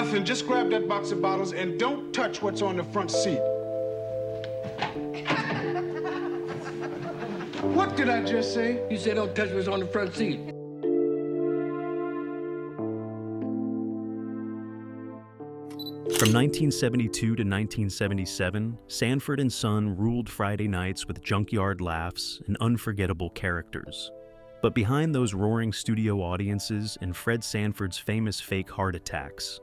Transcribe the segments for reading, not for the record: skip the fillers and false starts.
Nothing. Just grab that box of bottles and don't touch what's on the front seat. What did I just say? You said don't touch what's on the front seat. From 1972 to 1977, Sanford and Son ruled Friday nights with junkyard laughs and unforgettable characters. But behind those roaring studio audiences and Fred Sanford's famous fake heart attacks,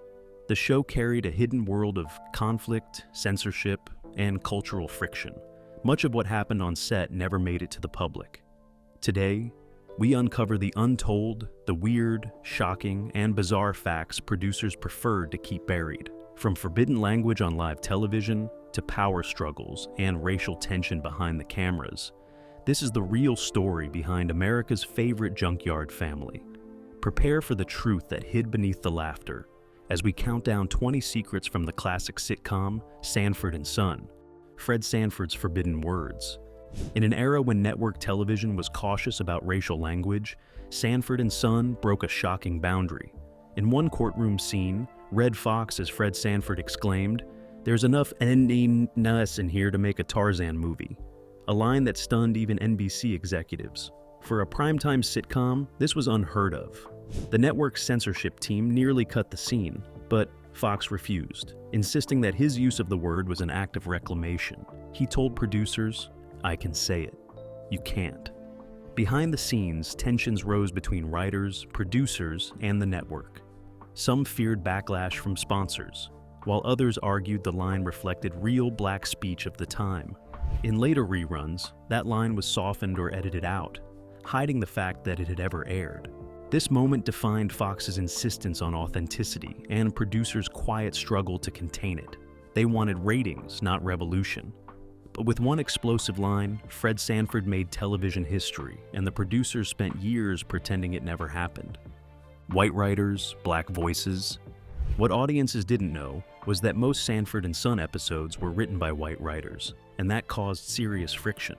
the show carried a hidden world of conflict, censorship, and cultural friction. Much of what happened on set never made it to the public. Today, we uncover the untold, the weird, shocking, and bizarre facts producers preferred to keep buried. From forbidden language on live television to power struggles and racial tension behind the cameras, this is the real story behind America's favorite junkyard family. Prepare for the truth that hid beneath the laughter as we count down 20 secrets from the classic sitcom Sanford and Son, Fred Sanford's forbidden words. In an era when network television was cautious about racial language, Sanford and Son broke a shocking boundary. In one courtroom scene, Red Fox, as Fred Sanford exclaimed, "There's enough endiness in here to make a Tarzan movie," a line that stunned even NBC executives. For a primetime sitcom, this was unheard of. The network's censorship team nearly cut the scene, but Fox refused, insisting that his use of the word was an act of reclamation. He told producers, "I can say it. You can't." Behind the scenes, tensions rose between writers, producers, and the network. Some feared backlash from sponsors, while others argued the line reflected real black speech of the time. In later reruns, that line was softened or edited out, hiding the fact that it had ever aired. This moment defined Fox's insistence on authenticity and producers' quiet struggle to contain it. They wanted ratings, not revolution. But with one explosive line, Fred Sanford made television history, and the producers spent years pretending it never happened. White writers, black voices. What audiences didn't know was that most Sanford and Son episodes were written by white writers, and that caused serious friction.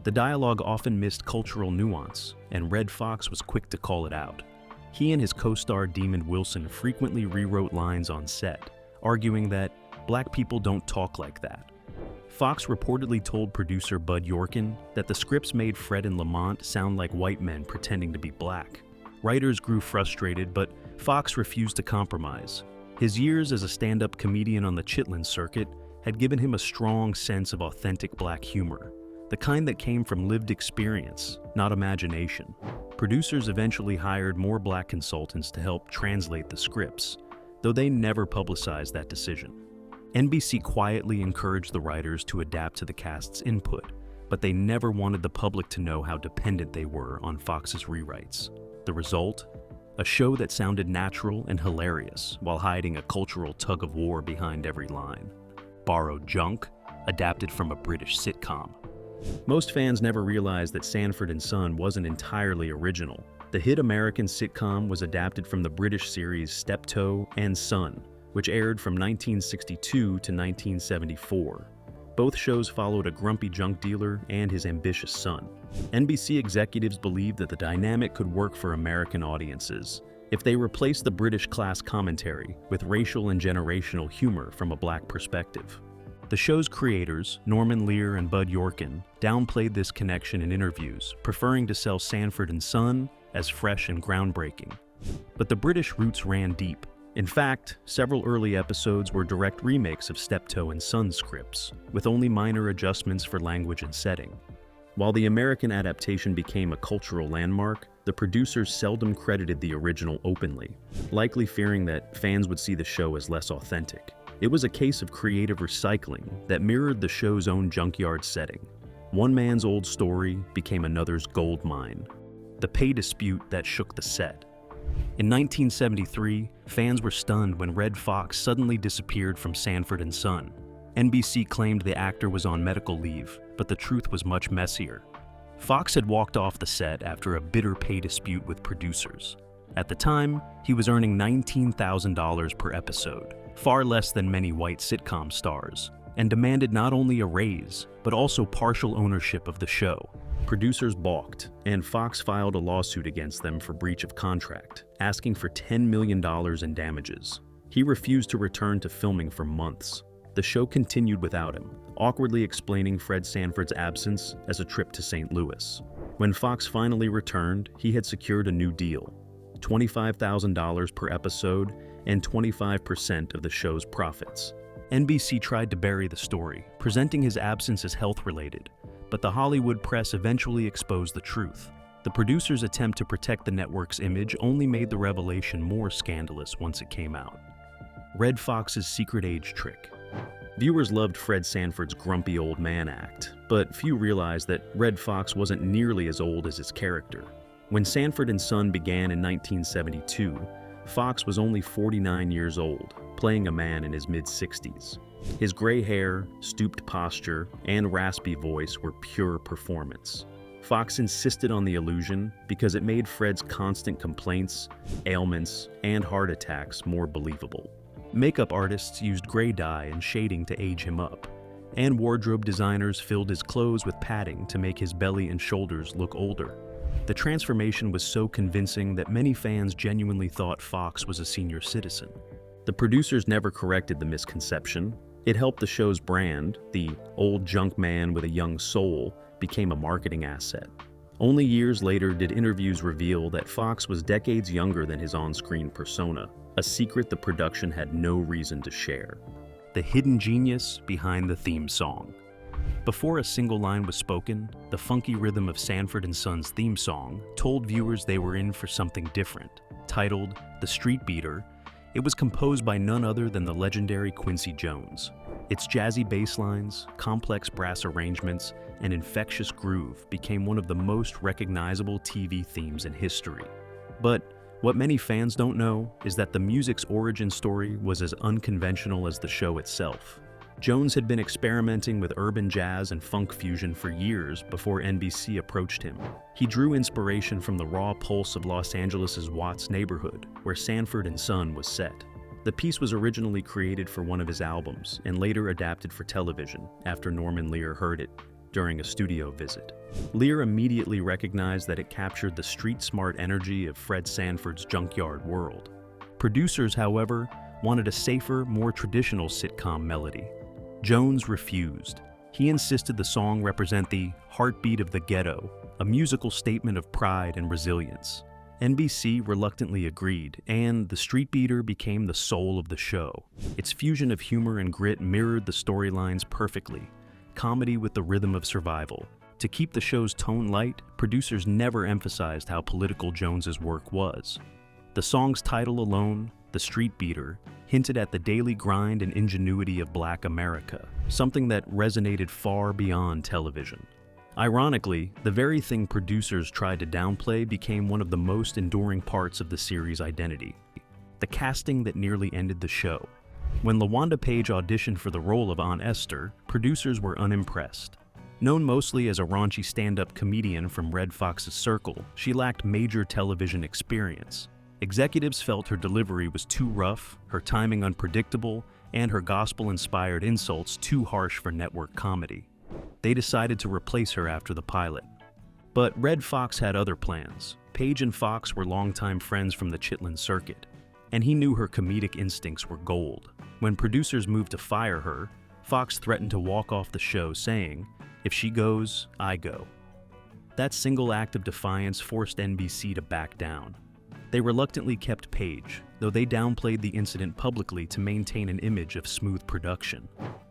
The dialogue often missed cultural nuance, and Red Fox was quick to call it out. He and his co-star Demon Wilson frequently rewrote lines on set, arguing that black people don't talk like that. Fox reportedly told producer Bud Yorkin that the scripts made Fred and Lamont sound like white men pretending to be black. Writers grew frustrated, but Fox refused to compromise. His years as a stand-up comedian on the Chitlin circuit had given him a strong sense of authentic black humor, the kind that came from lived experience, not imagination. Producers eventually hired more black consultants to help translate the scripts, though they never publicized that decision. NBC quietly encouraged the writers to adapt to the cast's input, but they never wanted the public to know how dependent they were on Fox's rewrites. The result? A show that sounded natural and hilarious while hiding a cultural tug-of-war behind every line. Borrowed junk, adapted from a British sitcom. Most fans never realized that Sanford and Son wasn't entirely original. The hit American sitcom was adapted from the British series Steptoe and Son, which aired from 1962 to 1974. Both shows followed a grumpy junk dealer and his ambitious son. NBC executives believed that the dynamic could work for American audiences if they replaced the British class commentary with racial and generational humor from a black perspective. The show's creators, Norman Lear and Bud Yorkin, downplayed this connection in interviews, preferring to sell Sanford and Son as fresh and groundbreaking. But the British roots ran deep. In fact, several early episodes were direct remakes of Steptoe and Son scripts, with only minor adjustments for language and setting. While the American adaptation became a cultural landmark, the producers seldom credited the original openly, likely fearing that fans would see the show as less authentic. It was a case of creative recycling that mirrored the show's own junkyard setting. One man's old story became another's gold mine. The pay dispute that shook the set. In 1973, fans were stunned when Red Fox suddenly disappeared from Sanford and Son. NBC claimed the actor was on medical leave, but the truth was much messier. Fox had walked off the set after a bitter pay dispute with producers. At the time, he was earning $19,000 per episode, far less than many white sitcom stars, and demanded not only a raise, but also partial ownership of the show. Producers balked, and Fox filed a lawsuit against them for breach of contract, asking for $10 million in damages. He refused to return to filming for months. The show continued without him, awkwardly explaining Fred Sanford's absence as a trip to St. Louis. When Fox finally returned, he had secured a new deal: $25,000 per episode and 25% of the show's profits. NBC tried to bury the story, presenting his absence as health-related, but the Hollywood press eventually exposed the truth. The producers' attempt to protect the network's image only made the revelation more scandalous once it came out. Red Fox's secret age trick. Viewers loved Fred Sanford's grumpy old man act, but few realized that Red Fox wasn't nearly as old as his character. When Sanford and Son began in 1972, Fox was only 49 years old, playing a man in his mid-60s. His gray hair, stooped posture, and raspy voice were pure performance. Fox insisted on the illusion because it made Fred's constant complaints, ailments, and heart attacks more believable. Makeup artists used gray dye and shading to age him up, and wardrobe designers filled his clothes with padding to make his belly and shoulders look older. The transformation was so convincing that many fans genuinely thought Fox was a senior citizen. The producers never corrected the misconception. It helped the show's brand. The old junk man with a young soul became a marketing asset. Only years later did interviews reveal that Fox was decades younger than his on-screen persona, a secret the production had no reason to share. The hidden genius behind the theme song. Before a single line was spoken, the funky rhythm of Sanford and Son's theme song told viewers they were in for something different. Titled "The Street Beater," it was composed by none other than the legendary Quincy Jones. Its jazzy bass lines, complex brass arrangements, and infectious groove became one of the most recognizable TV themes in history. But what many fans don't know is that the music's origin story was as unconventional as the show itself. Jones had been experimenting with urban jazz and funk fusion for years before NBC approached him. He drew inspiration from the raw pulse of Los Angeles' Watts neighborhood, where Sanford and Son was set. The piece was originally created for one of his albums and later adapted for television after Norman Lear heard it during a studio visit. Lear immediately recognized that it captured the street-smart energy of Fred Sanford's junkyard world. Producers, however, wanted a safer, more traditional sitcom melody. Jones refused. He insisted the song represent the heartbeat of the ghetto, a musical statement of pride and resilience. NBC reluctantly agreed, and The Street Beater became the soul of the show. Its fusion of humor and grit mirrored the storylines perfectly, comedy with the rhythm of survival. To keep the show's tone light, producers never emphasized how political Jones's work was. The song's title alone, The Street Beater, hinted at the daily grind and ingenuity of Black America, something that resonated far beyond television. Ironically, the very thing producers tried to downplay became one of the most enduring parts of the series' identity: the casting that nearly ended the show. When LaWanda Page auditioned for the role of Aunt Esther, producers were unimpressed. Known mostly as a raunchy stand-up comedian from Red Fox's circle, she lacked major television experience. Executives felt her delivery was too rough, her timing unpredictable, and her gospel-inspired insults too harsh for network comedy. They decided to replace her after the pilot. But Red Fox had other plans. Page and Fox were longtime friends from the Chitlin circuit, and he knew her comedic instincts were gold. When producers moved to fire her, Fox threatened to walk off the show, saying, "If she goes, I go." That single act of defiance forced NBC to back down. They reluctantly kept Page, though they downplayed the incident publicly to maintain an image of smooth production.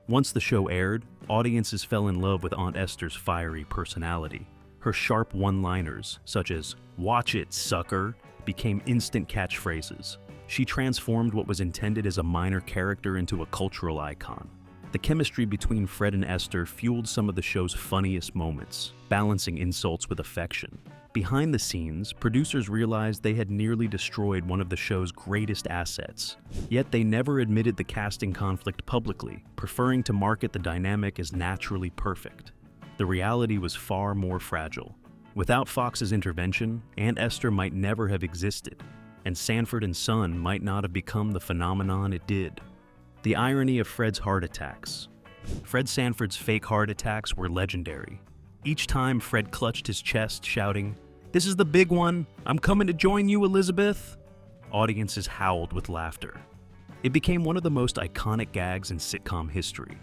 Once the show aired, audiences fell in love with Aunt Esther's fiery personality. Her sharp one-liners, such as "Watch it, sucker," became instant catchphrases. She transformed what was intended as a minor character into a cultural icon. The chemistry between Fred and Esther fueled some of the show's funniest moments, balancing insults with affection. Behind the scenes, producers realized they had nearly destroyed one of the show's greatest assets. Yet they never admitted the casting conflict publicly, preferring to market the dynamic as naturally perfect. The reality was far more fragile. Without Fox's intervention, Aunt Esther might never have existed, and Sanford and Son might not have become the phenomenon it did. The irony of Fred's heart attacks. Fred Sanford's fake heart attacks were legendary. Each time Fred clutched his chest, shouting, "This is the big one! I'm coming to join you, Elizabeth!" Audiences howled with laughter. It became one of the most iconic gags in sitcom history.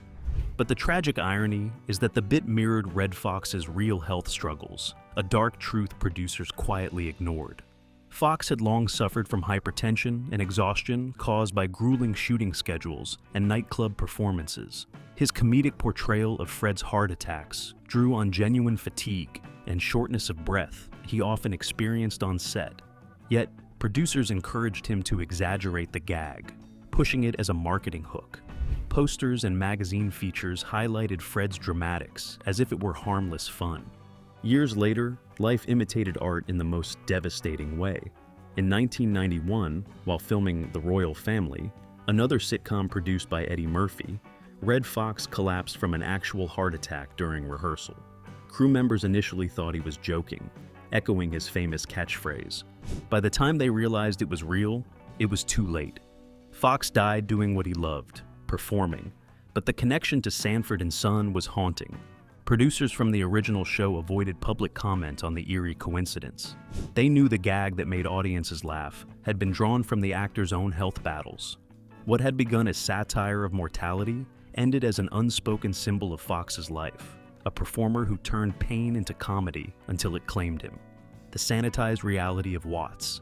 But the tragic irony is that the bit mirrored Red Fox's real health struggles, a dark truth producers quietly ignored. Fox had long suffered from hypertension and exhaustion caused by grueling shooting schedules and nightclub performances. His comedic portrayal of Fred's heart attacks drew on genuine fatigue and shortness of breath he often experienced on set. Yet, producers encouraged him to exaggerate the gag, pushing it as a marketing hook. Posters and magazine features highlighted Fred's dramatics as if it were harmless fun. Years later, life imitated art in the most devastating way. In 1991, while filming The Royal Family, another sitcom produced by Eddie Murphy, Red Fox collapsed from an actual heart attack during rehearsal. Crew members initially thought he was joking, echoing his famous catchphrase. By the time they realized it was real, it was too late. Fox died doing what he loved, performing, but the connection to Sanford and Son was haunting. Producers from the original show avoided public comment on the eerie coincidence. They knew the gag that made audiences laugh had been drawn from the actor's own health battles. What had begun as satire of mortality ended as an unspoken symbol of Fox's life, a performer who turned pain into comedy until it claimed him. The sanitized reality of Watts.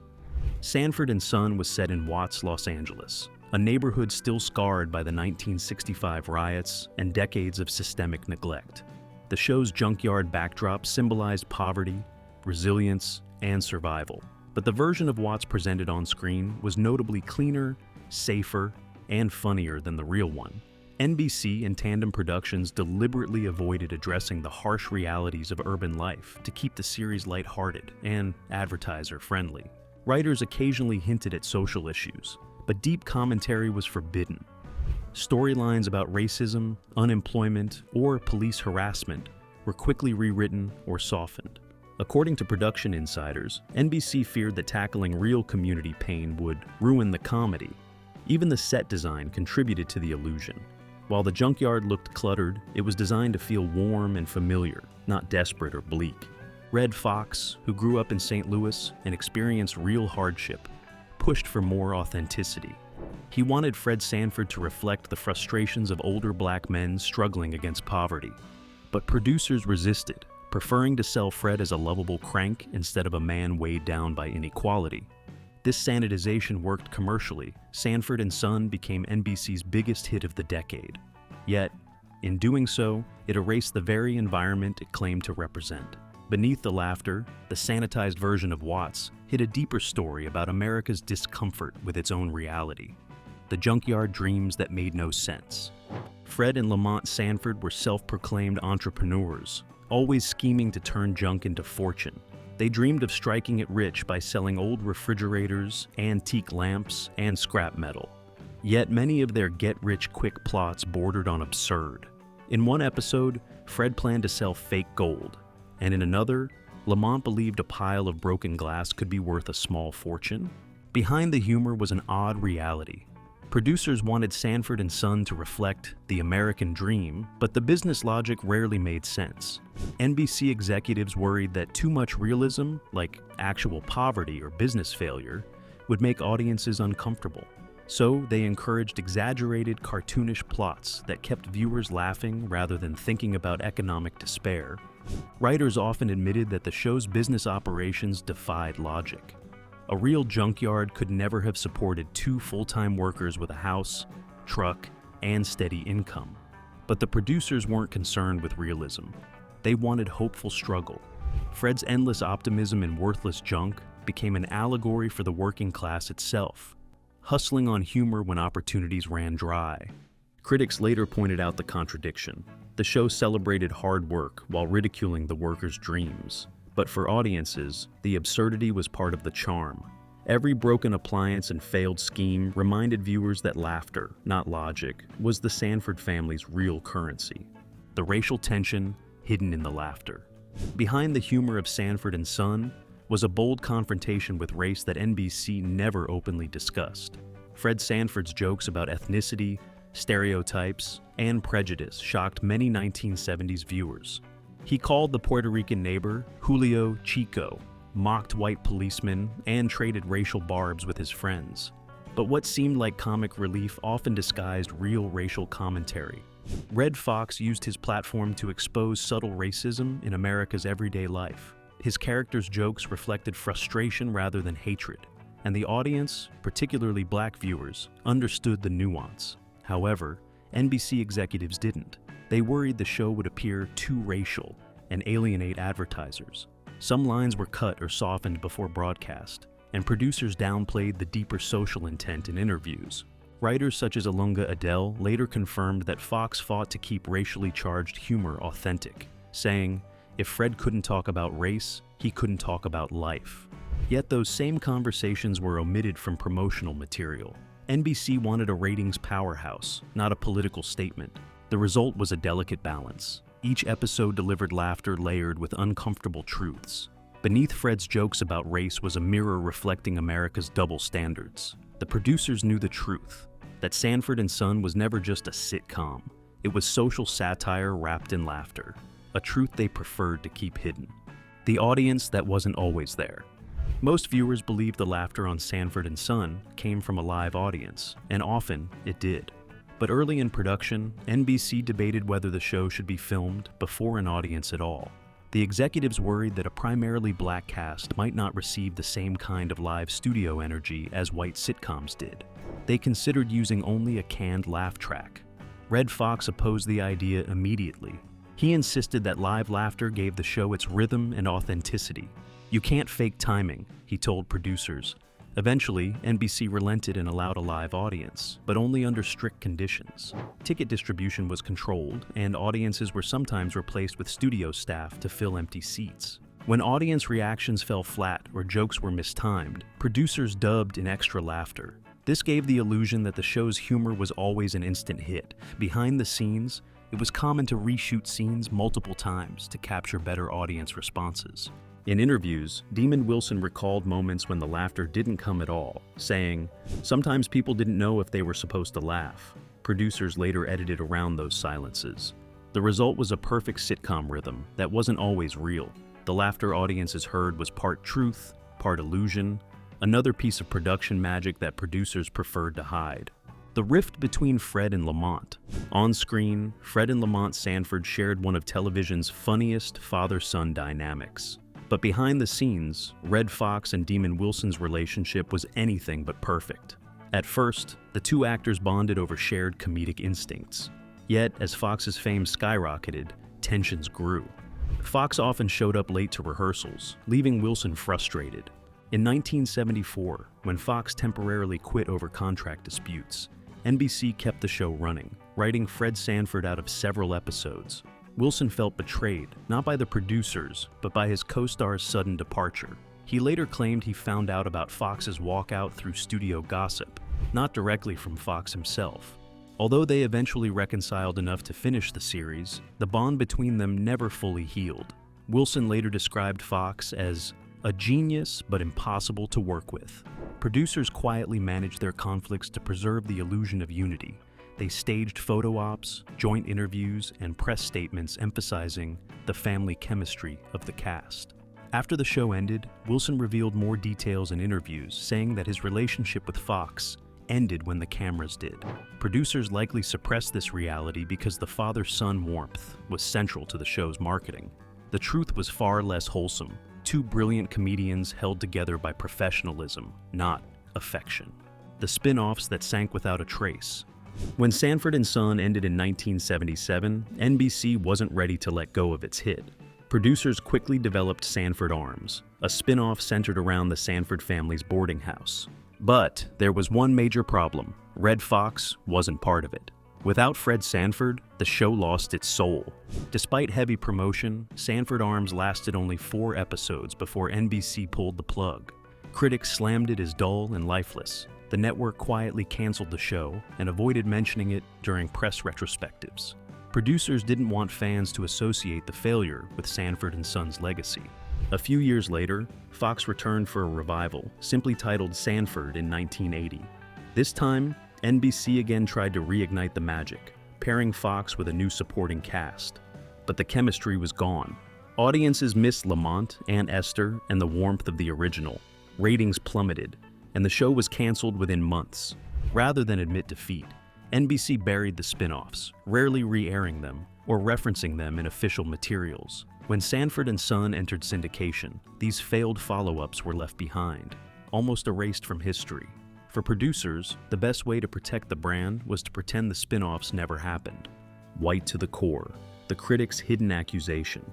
Sanford and Son was set in Watts, Los Angeles, a neighborhood still scarred by the 1965 riots and decades of systemic neglect. The show's junkyard backdrop symbolized poverty, resilience, and survival. But the version of Watts presented on screen was notably cleaner, safer, and funnier than the real one. NBC and Tandem Productions deliberately avoided addressing the harsh realities of urban life to keep the series lighthearted and advertiser-friendly. Writers occasionally hinted at social issues, but deep commentary was forbidden. Storylines about racism, unemployment, or police harassment were quickly rewritten or softened. According to production insiders, NBC feared that tackling real community pain would ruin the comedy. Even the set design contributed to the illusion. While the junkyard looked cluttered, it was designed to feel warm and familiar, not desperate or bleak. Red Fox, who grew up in St. Louis and experienced real hardship, pushed for more authenticity. He wanted Fred Sanford to reflect the frustrations of older black men struggling against poverty. But producers resisted, preferring to sell Fred as a lovable crank instead of a man weighed down by inequality. This sanitization worked commercially. Sanford and Son became NBC's biggest hit of the decade. Yet, in doing so, it erased the very environment it claimed to represent. Beneath the laughter, the sanitized version of Watts hid a deeper story about America's discomfort with its own reality. The junkyard dreams that made no sense. Fred and Lamont Sanford were self-proclaimed entrepreneurs, always scheming to turn junk into fortune. They dreamed of striking it rich by selling old refrigerators, antique lamps, and scrap metal. Yet many of their get-rich-quick plots bordered on absurd. In one episode, Fred planned to sell fake gold, and in another, Lamont believed a pile of broken glass could be worth a small fortune. Behind the humor was an odd reality. Producers wanted Sanford and Son to reflect the American dream, but the business logic rarely made sense. NBC executives worried that too much realism, like actual poverty or business failure, would make audiences uncomfortable. So they encouraged exaggerated, cartoonish plots that kept viewers laughing rather than thinking about economic despair. Writers often admitted that the show's business operations defied logic. A real junkyard could never have supported two full-time workers with a house, truck, and steady income. But the producers weren't concerned with realism. They wanted hopeful struggle. Fred's endless optimism in worthless junk became an allegory for the working class itself, hustling on humor when opportunities ran dry. Critics later pointed out the contradiction. The show celebrated hard work while ridiculing the workers' dreams. But for audiences, the absurdity was part of the charm. Every broken appliance and failed scheme reminded viewers that laughter, not logic, was the Sanford family's real currency. The racial tension hidden in the laughter. Behind the humor of Sanford and Son was a bold confrontation with race that NBC never openly discussed. Fred Sanford's jokes about ethnicity, stereotypes, and prejudice shocked many 1970s viewers. He called the Puerto Rican neighbor Julio Chico, mocked white policemen, and traded racial barbs with his friends. but what seemed like comic relief often disguised real racial commentary. Red Fox used his platform to expose subtle racism in America's everyday life. His characters' jokes reflected frustration rather than hatred, and the audience, particularly black viewers, understood the nuance. However, NBC executives didn't. They worried the show would appear too racial and alienate advertisers. Some lines were cut or softened before broadcast, and producers downplayed the deeper social intent in interviews. Writers such as Alunga Adele later confirmed that Fox fought to keep racially charged humor authentic, saying, "If Fred couldn't talk about race, he couldn't talk about life." Yet those same conversations were omitted from promotional material. NBC wanted a ratings powerhouse, not a political statement. The result was a delicate balance. Each episode delivered laughter layered with uncomfortable truths. Beneath Fred's jokes about race was a mirror reflecting America's double standards. The producers knew the truth, that Sanford and Son was never just a sitcom. It was social satire wrapped in laughter, a truth they preferred to keep hidden. The audience that wasn't always there. Most viewers believed the laughter on Sanford and Son came from a live audience, and often it did. But early in production, NBC debated whether the show should be filmed before an audience at all. The executives worried that a primarily black cast might not receive the same kind of live studio energy as white sitcoms did. They considered using only a canned laugh track. Red Fox opposed the idea immediately. He insisted that live laughter gave the show its rhythm and authenticity. "You can't fake timing," he told producers. Eventually, NBC relented and allowed a live audience, but only under strict conditions. Ticket distribution was controlled, and audiences were sometimes replaced with studio staff to fill empty seats. When audience reactions fell flat or jokes were mistimed, producers dubbed in extra laughter. This gave the illusion that the show's humor was always an instant hit. Behind the scenes, it was common to reshoot scenes multiple times to capture better audience responses. In interviews, Demon Wilson recalled moments when the laughter didn't come at all, saying, "Sometimes people didn't know if they were supposed to laugh." Producers later edited around those silences. The result was a perfect sitcom rhythm that wasn't always real. The laughter audiences heard was part truth, part illusion, another piece of production magic that producers preferred to hide. The rift between Fred and Lamont. On screen, Fred and Lamont Sanford shared one of television's funniest father-son dynamics. But behind the scenes, Red Fox and Demon Wilson's relationship was anything but perfect. At first, the two actors bonded over shared comedic instincts. Yet, as Fox's fame skyrocketed, tensions grew. Fox often showed up late to rehearsals, leaving Wilson frustrated. In 1974, when Fox temporarily quit over contract disputes, NBC kept the show running, writing Fred Sanford out of several episodes. Wilson felt betrayed, not by the producers, but by his co-star's sudden departure. He later claimed he found out about Fox's walkout through studio gossip, not directly from Fox himself. Although they eventually reconciled enough to finish the series, the bond between them never fully healed. Wilson later described Fox as a genius but impossible to work with. Producers quietly managed their conflicts to preserve the illusion of unity. They staged photo ops, joint interviews, and press statements emphasizing the family chemistry of the cast. After the show ended, Wilson revealed more details in interviews, saying that his relationship with Fox ended when the cameras did. Producers likely suppressed this reality because the father-son warmth was central to the show's marketing. The truth was far less wholesome. Two brilliant comedians held together by professionalism, not affection. The spin-offs that sank without a trace. When Sanford and Son ended in 1977, NBC wasn't ready to let go of its hit. Producers quickly developed Sanford Arms, a spin-off centered around the Sanford family's boarding house. But there was one major problem. Red Fox wasn't part of it. Without Fred Sanford, the show lost its soul. Despite heavy promotion, Sanford Arms lasted only 4 episodes before NBC pulled the plug. Critics slammed it as dull and lifeless. The network quietly canceled the show and avoided mentioning it during press retrospectives. Producers didn't want fans to associate the failure with Sanford and Son's legacy. A few years later, Fox returned for a revival, simply titled Sanford in 1980. This time, NBC again tried to reignite the magic, pairing Fox with a new supporting cast. But the chemistry was gone. Audiences missed Lamont, Aunt Esther, and the warmth of the original. Ratings plummeted. and the show was canceled within months. Rather than admit defeat, NBC buried the spin-offs, rarely re-airing them or referencing them in official materials. When Sanford and Son entered syndication, these failed follow-ups were left behind, almost erased from history. For producers, the best way to protect the brand was to pretend the spin-offs never happened. White to the core, the critics' hidden accusation.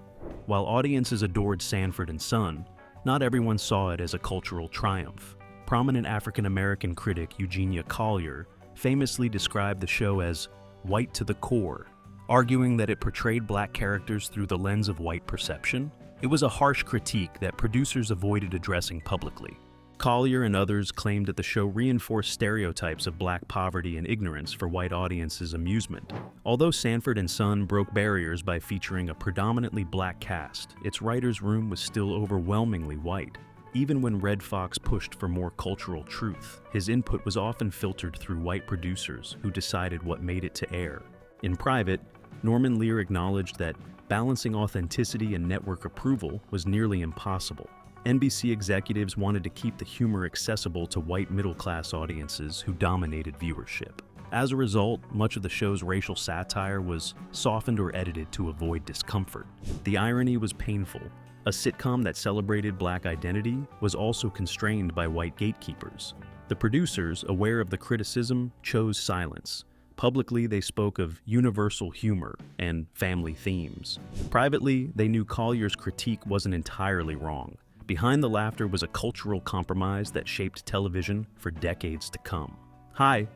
While audiences adored Sanford and Son, not everyone saw it as a cultural triumph. Prominent African-American critic Eugenia Collier famously described the show as white to the core, arguing that it portrayed black characters through the lens of white perception. It was a harsh critique that producers avoided addressing publicly. Collier and others claimed that the show reinforced stereotypes of black poverty and ignorance for white audiences' amusement. Although Sanford and Son broke barriers by featuring a predominantly black cast, its writers' room was still overwhelmingly white. Even when Red Fox pushed for more cultural truth, his input was often filtered through white producers who decided what made it to air. In private, Norman Lear acknowledged that balancing authenticity and network approval was nearly impossible. NBC executives wanted to keep the humor accessible to white middle-class audiences who dominated viewership. As a result, much of the show's racial satire was softened or edited to avoid discomfort. The irony was painful. A sitcom that celebrated black identity was also constrained by white gatekeepers. The producers, aware of the criticism, chose silence. Publicly, they spoke of universal humor and family themes. Privately, they knew Collier's critique wasn't entirely wrong. Behind the laughter was a cultural compromise that shaped television for decades to come. Hi,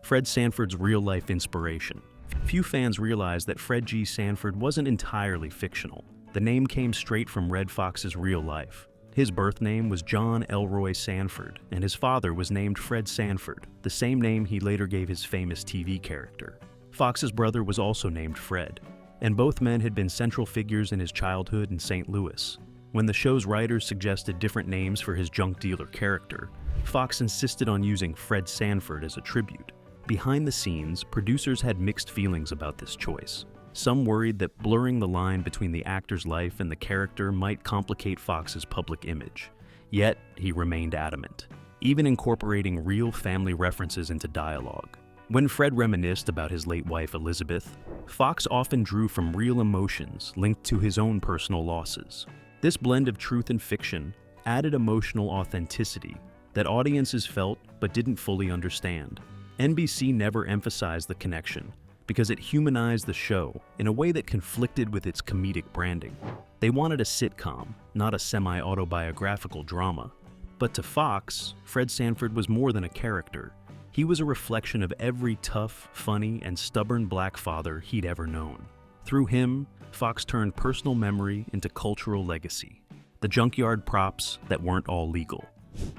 Fred Sanford's real-life inspiration. Few fans realized that Fred G. Sanford wasn't entirely fictional. The name came straight from Red Fox's real life. His birth name was John Elroy Sanford, and his father was named Fred Sanford, the same name he later gave his famous TV character. Fox's brother was also named Fred, and both men had been central figures in his childhood in St. Louis. When the show's writers suggested different names for his junk dealer character, Fox insisted on using Fred Sanford as a tribute. Behind the scenes, producers had mixed feelings about this choice. Some worried that blurring the line between the actor's life and the character might complicate Fox's public image. Yet, he remained adamant, even incorporating real family references into dialogue. When Fred reminisced about his late wife Elizabeth, Fox often drew from real emotions linked to his own personal losses. This blend of truth and fiction added emotional authenticity that audiences felt but didn't fully understand. NBC never emphasized the connection because it humanized the show in a way that conflicted with its comedic branding. They wanted a sitcom, not a semi-autobiographical drama. But to Fox, Fred Sanford was more than a character. He was a reflection of every tough, funny, and stubborn black father he'd ever known. Through him, Fox turned personal memory into cultural legacy. The junkyard props that weren't all legal.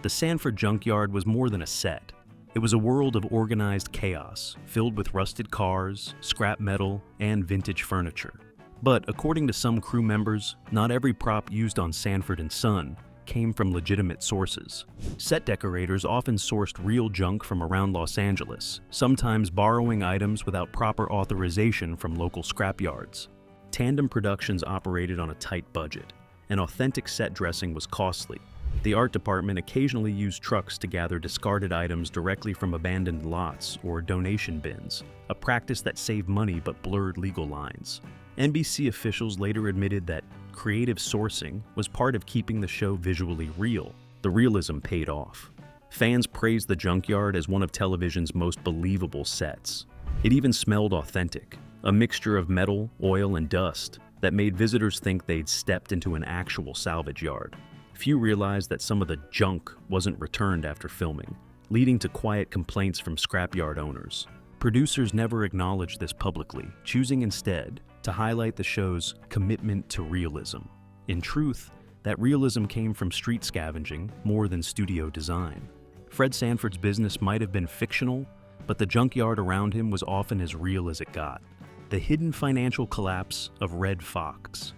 The Sanford junkyard was more than a set. It was a world of organized chaos, filled with rusted cars, scrap metal, and vintage furniture. But according to some crew members, not every prop used on Sanford and Son came from legitimate sources. Set decorators often sourced real junk from around Los Angeles, sometimes borrowing items without proper authorization from local scrapyards. Tandem Productions operated on a tight budget, and authentic set dressing was costly. The art department occasionally used trucks to gather discarded items directly from abandoned lots or donation bins, a practice that saved money but blurred legal lines. NBC officials later admitted that creative sourcing was part of keeping the show visually real. The realism paid off. Fans praised the junkyard as one of television's most believable sets. It even smelled authentic, a mixture of metal, oil, and dust that made visitors think they'd stepped into an actual salvage yard. Few realized that some of the junk wasn't returned after filming, leading to quiet complaints from scrapyard owners. Producers never acknowledged this publicly, choosing instead to highlight the show's commitment to realism. In truth, that realism came from street scavenging more than studio design. Fred Sanford's business might have been fictional, but the junkyard around him was often as real as it got. The hidden financial collapse of Red Fox.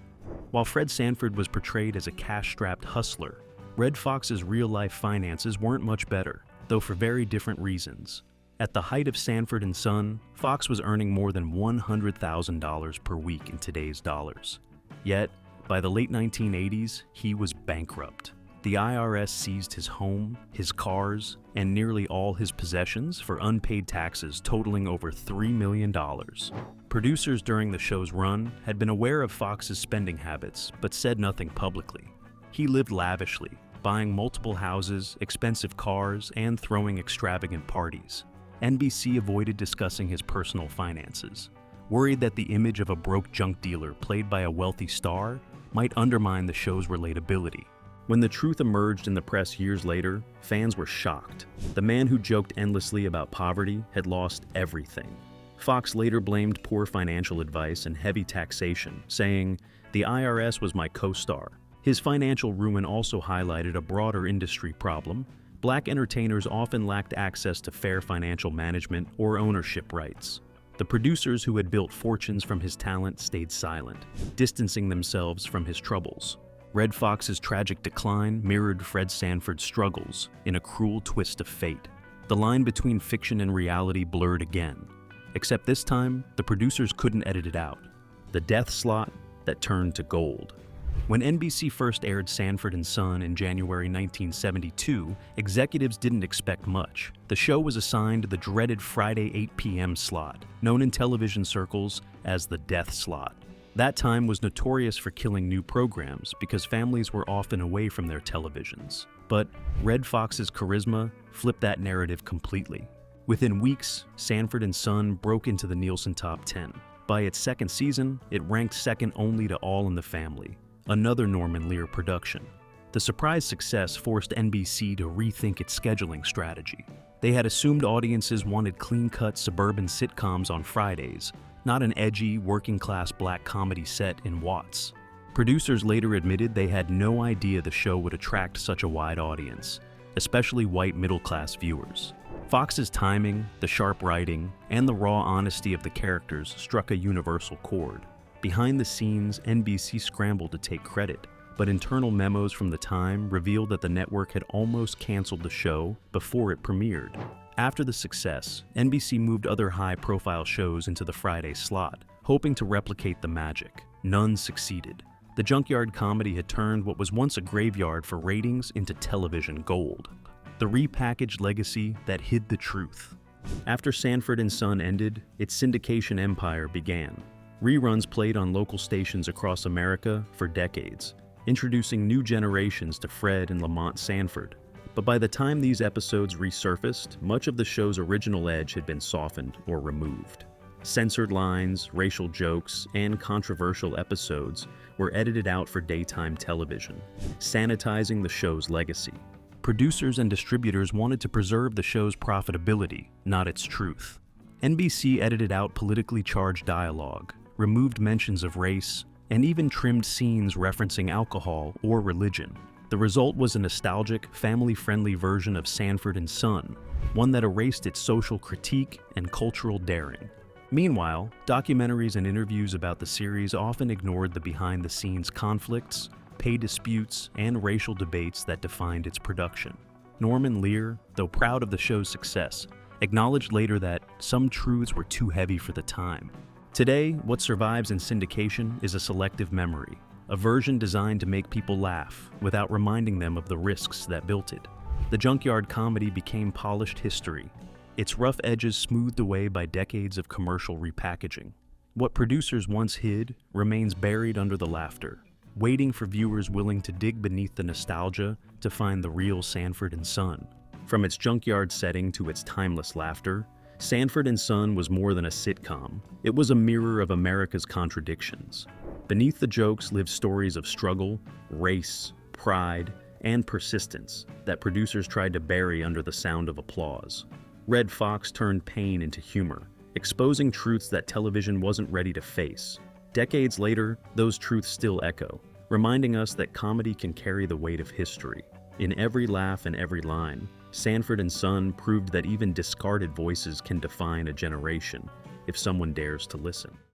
While Fred Sanford was portrayed as a cash-strapped hustler, Red Fox's real-life finances weren't much better, though for very different reasons. At the height of Sanford and Son, Fox was earning more than $100,000 per week in today's dollars. Yet, by the late 1980s, he was bankrupt. the IRS seized his home, his cars, and nearly all his possessions for unpaid taxes totaling over $3 million. Producers during the show's run had been aware of Fox's spending habits, but said nothing publicly. He lived lavishly, buying multiple houses, expensive cars, and throwing extravagant parties. NBC avoided discussing his personal finances, worried that the image of a broke junk dealer played by a wealthy star might undermine the show's relatability. When the truth emerged in the press years later, fans were shocked. The man who joked endlessly about poverty had lost everything. Fox later blamed poor financial advice and heavy taxation, saying, "The IRS was my co-star." His financial ruin also highlighted a broader industry problem. Black entertainers often lacked access to fair financial management or ownership rights. The producers who had built fortunes from his talent stayed silent, distancing themselves from his troubles. Red Fox's tragic decline mirrored Fred Sanford's struggles in a cruel twist of fate. The line between fiction and reality blurred again, except this time, the producers couldn't edit it out. The death slot that turned to gold. When NBC first aired Sanford and Son in January 1972, executives didn't expect much. The show was assigned the dreaded Friday 8 p.m. slot, known in television circles as the death slot. That time was notorious for killing new programs because families were often away from their televisions. But Red Fox's charisma flipped that narrative completely. Within weeks, Sanford and Son broke into the Nielsen Top 10. By its second season, it ranked second only to All in the Family, another Norman Lear production. The surprise success forced NBC to rethink its scheduling strategy. They had assumed audiences wanted clean-cut suburban sitcoms on Fridays, not an edgy, working-class black comedy set in Watts. Producers later admitted they had no idea the show would attract such a wide audience, especially white middle-class viewers. Fox's timing, the sharp writing, and the raw honesty of the characters struck a universal chord. Behind the scenes, NBC scrambled to take credit, but internal memos from the time revealed that the network had almost canceled the show before it premiered. After the success, NBC moved other high-profile shows into the Friday slot, hoping to replicate the magic. None succeeded. The junkyard comedy had turned what was once a graveyard for ratings into television gold. The repackaged legacy that hid the truth. After Sanford and Son ended, its syndication empire began. Reruns played on local stations across America for decades, introducing new generations to Fred and Lamont Sanford. But by the time these episodes resurfaced, much of the show's original edge had been softened or removed. Censored lines, racial jokes, and controversial episodes were edited out for daytime television, sanitizing the show's legacy. Producers and distributors wanted to preserve the show's profitability, not its truth. NBC edited out politically charged dialogue, removed mentions of race, and even trimmed scenes referencing alcohol or religion. The result was a nostalgic, family-friendly version of Sanford and Son, one that erased its social critique and cultural daring. Meanwhile, documentaries and interviews about the series often ignored the behind-the-scenes conflicts, pay disputes, and racial debates that defined its production. Norman Lear, though proud of the show's success, acknowledged later that some truths were too heavy for the time. Today, what survives in syndication is a selective memory, a version designed to make people laugh without reminding them of the risks that built it. The junkyard comedy became polished history, its rough edges smoothed away by decades of commercial repackaging. What producers once hid remains buried under the laughter, waiting for viewers willing to dig beneath the nostalgia to find the real Sanford and Son. From its junkyard setting to its timeless laughter, Sanford and Son was more than a sitcom. It was a mirror of America's contradictions. Beneath the jokes lived stories of struggle, race, pride, and persistence that producers tried to bury under the sound of applause. Red Fox turned pain into humor, exposing truths that television wasn't ready to face. Decades later, those truths still echo, reminding us that comedy can carry the weight of history. In every laugh and every line, Sanford and Son proved that even discarded voices can define a generation if someone dares to listen.